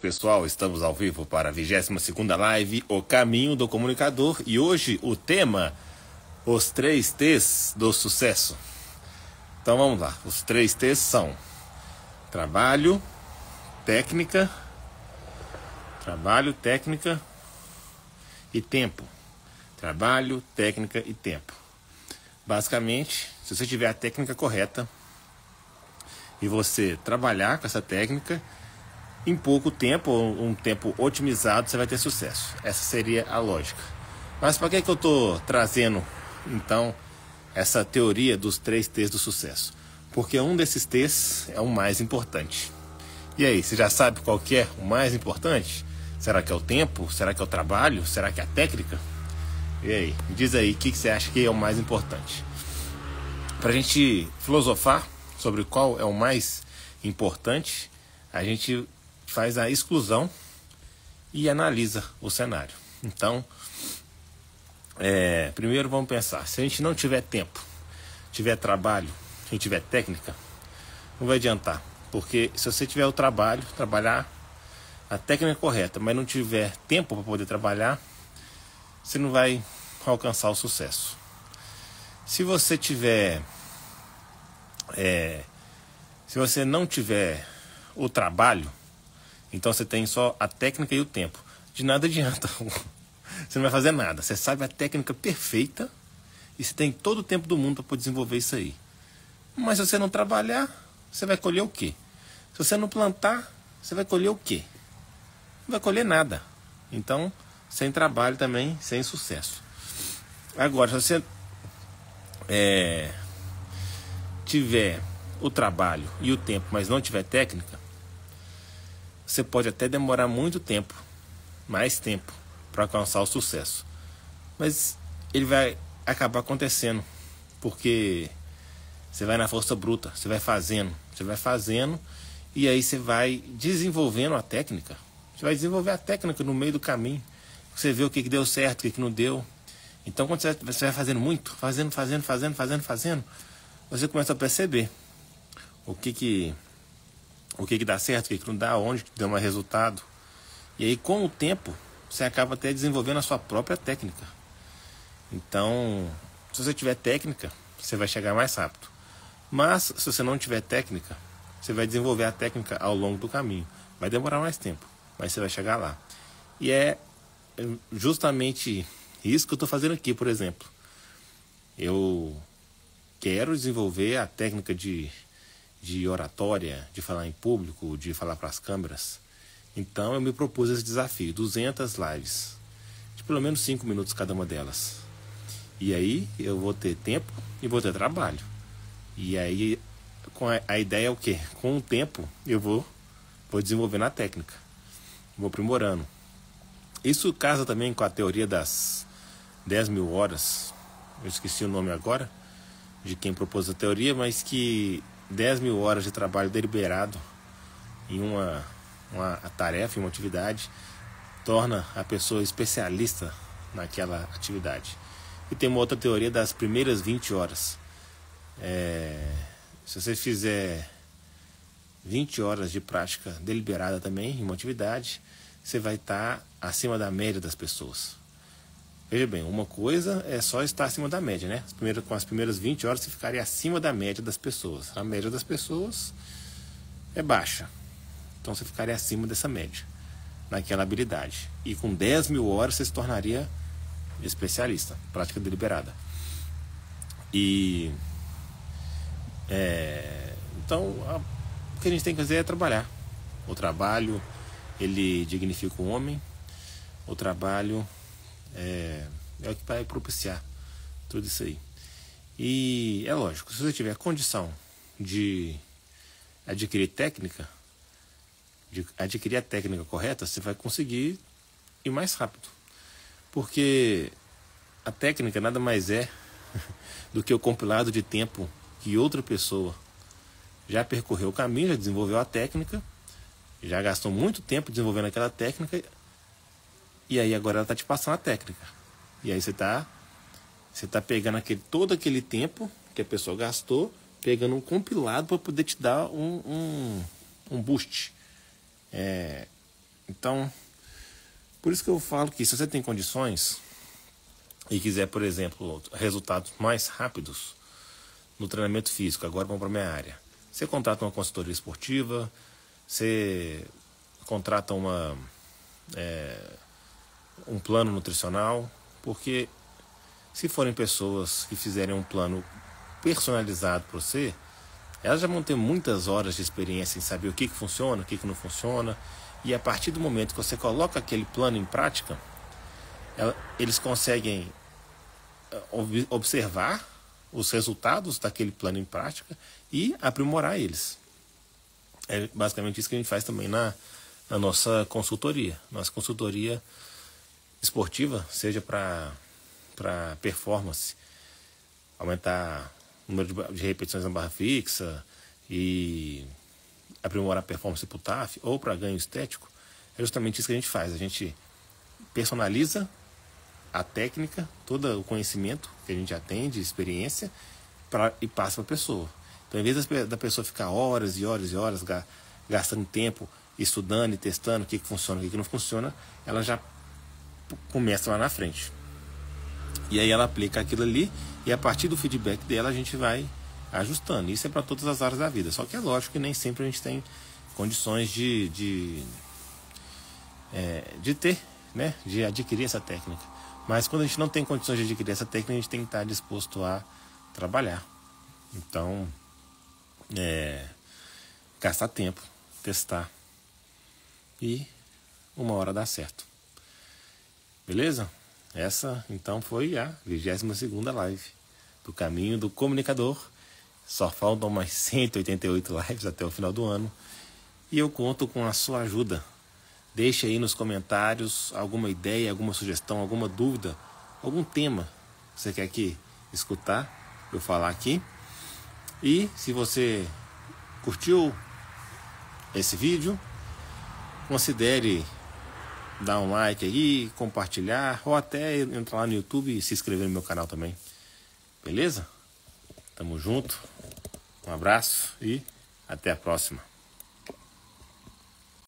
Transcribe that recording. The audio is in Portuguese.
pessoal, estamos ao vivo para a 22ª live, O Caminho do Comunicador, e hoje o tema, os 3 T's do sucesso. Então vamos lá, os 3 T's são trabalho, técnica e tempo. Trabalho, técnica e tempo. Basicamente, se você tiver a técnica correta e você trabalhar com essa técnica, em pouco tempo, ou um tempo otimizado, você vai ter sucesso. Essa seria a lógica. Mas para que eu estou trazendo, então, essa teoria dos 3 T's do sucesso? Porque um desses T's é o mais importante. E aí, você já sabe qual que é o mais importante? Será que é o tempo? Será que é o trabalho? Será que é a técnica? E aí, me diz aí, o que você acha que é o mais importante? Para a gente filosofar sobre qual é o mais importante, a gente faz a exclusão e analisa o cenário. Então, primeiro vamos pensar, se a gente não tiver tempo, tiver trabalho, se a gente tiver técnica, não vai adiantar, porque se você tiver o trabalho, trabalhar a técnica correta, mas não tiver tempo para poder trabalhar, você não vai alcançar o sucesso. Se você tiver, se você não tiver o trabalho, então você tem só a técnica e o tempo. De nada adianta. Você não vai fazer nada. Você sabe a técnica perfeita e você tem todo o tempo do mundo para poder desenvolver isso aí. Mas se você não trabalhar, você vai colher o quê? Se você não plantar, você vai colher o quê? Não vai colher nada. Então, sem trabalho também, sem sucesso. Agora, se você tiver o trabalho e o tempo, mas não tiver técnica, você pode até demorar muito tempo, mais tempo, para alcançar o sucesso. Mas ele vai acabar acontecendo, porque você vai na força bruta, você vai fazendo, e aí você vai desenvolvendo a técnica. Você vai desenvolver a técnica no meio do caminho. Você vê o que deu certo, o que não deu. Então, quando você vai fazendo muito, fazendo, você começa a perceber o que dá certo, o que não dá, onde que deu mais resultado. E aí, com o tempo, você acaba até desenvolvendo a sua própria técnica. Então, se você tiver técnica, você vai chegar mais rápido. Mas, se você não tiver técnica, você vai desenvolver a técnica ao longo do caminho. Vai demorar mais tempo, mas você vai chegar lá. E é justamente isso que eu estou fazendo aqui, por exemplo. Eu quero desenvolver a técnica de oratória, de falar em público, de falar para as câmeras. Então eu me propus esse desafio, 200 lives, de pelo menos 5 minutos cada uma delas. E aí eu vou ter tempo e vou ter trabalho. E aí a ideia é o quê? Com o tempo eu vou desenvolvendo a técnica, vou aprimorando. Isso casa também com a teoria das 10.000 horas, eu esqueci o nome agora, de quem propôs a teoria, mas que 10.000 horas de trabalho deliberado em uma tarefa, em uma atividade, torna a pessoa especialista naquela atividade. E tem uma outra teoria das primeiras 20 horas. Se você fizer 20 horas de prática deliberada também em uma atividade, você vai estar acima da média das pessoas. Veja bem, uma coisa é só estar acima da média, né? Com as primeiras 20 horas você ficaria acima da média das pessoas. A média das pessoas é baixa. Então você ficaria acima dessa média, naquela habilidade. E com 10.000 horas você se tornaria especialista, prática deliberada. Então, o que a gente tem que fazer é trabalhar. O trabalho, ele dignifica o homem. O trabalho é o que vai propiciar tudo isso aí. E é lógico, se você tiver condição de adquirir técnica, de adquirir a técnica correta, você vai conseguir ir mais rápido. Porque a técnica nada mais é do que o compilado de tempo que outra pessoa já percorreu o caminho, já desenvolveu a técnica, já gastou muito tempo desenvolvendo aquela técnica, e aí agora ela está te passando a técnica. E aí você está pegando todo aquele tempo que a pessoa gastou, pegando um compilado para poder te dar um boost. Então, por isso que eu falo que se você tem condições e quiser, por exemplo, resultados mais rápidos no treinamento físico, agora vamos para a minha área. Você contrata uma consultoria esportiva, você contrata um plano nutricional, porque se forem pessoas que fizerem um plano personalizado para você, elas já vão ter muitas horas de experiência em saber o que funciona, o que não funciona, e a partir do momento que você coloca aquele plano em prática, eles conseguem observar os resultados daquele plano em prática e aprimorar eles. É basicamente isso que a gente faz também na nossa consultoria. Nossa consultoria esportiva, seja para performance, aumentar o número de repetições na barra fixa e aprimorar a performance para o TAF, ou para ganho estético, é justamente isso que a gente faz. A gente personaliza a técnica, todo o conhecimento que a gente já tem de experiência e passa para a pessoa. Então, em vez da pessoa ficar horas e horas e horas gastando tempo estudando e testando o que funciona e o que não funciona, ela já começa lá na frente. E aí ela aplica aquilo ali e a partir do feedback dela a gente vai ajustando. Isso é para todas as áreas da vida. Só que é lógico que nem sempre a gente tem condições de ter, né, de adquirir essa técnica. Mas quando a gente não tem condições de adquirir essa técnica, a gente tem que estar disposto a trabalhar. Então, gastar tempo, testar e uma hora dá certo. Beleza? Essa então foi a 22ª live do Caminho do Comunicador. Só faltam mais 188 lives até o final do ano. E eu conto com a sua ajuda. Deixe aí nos comentários alguma ideia, alguma sugestão, alguma dúvida, algum tema que você quer escutar eu falar aqui. E se você curtiu esse vídeo, considere dar um like aí, compartilhar, ou até entrar lá no YouTube e se inscrever no meu canal também. Beleza? Tamo junto. Um abraço e até a próxima.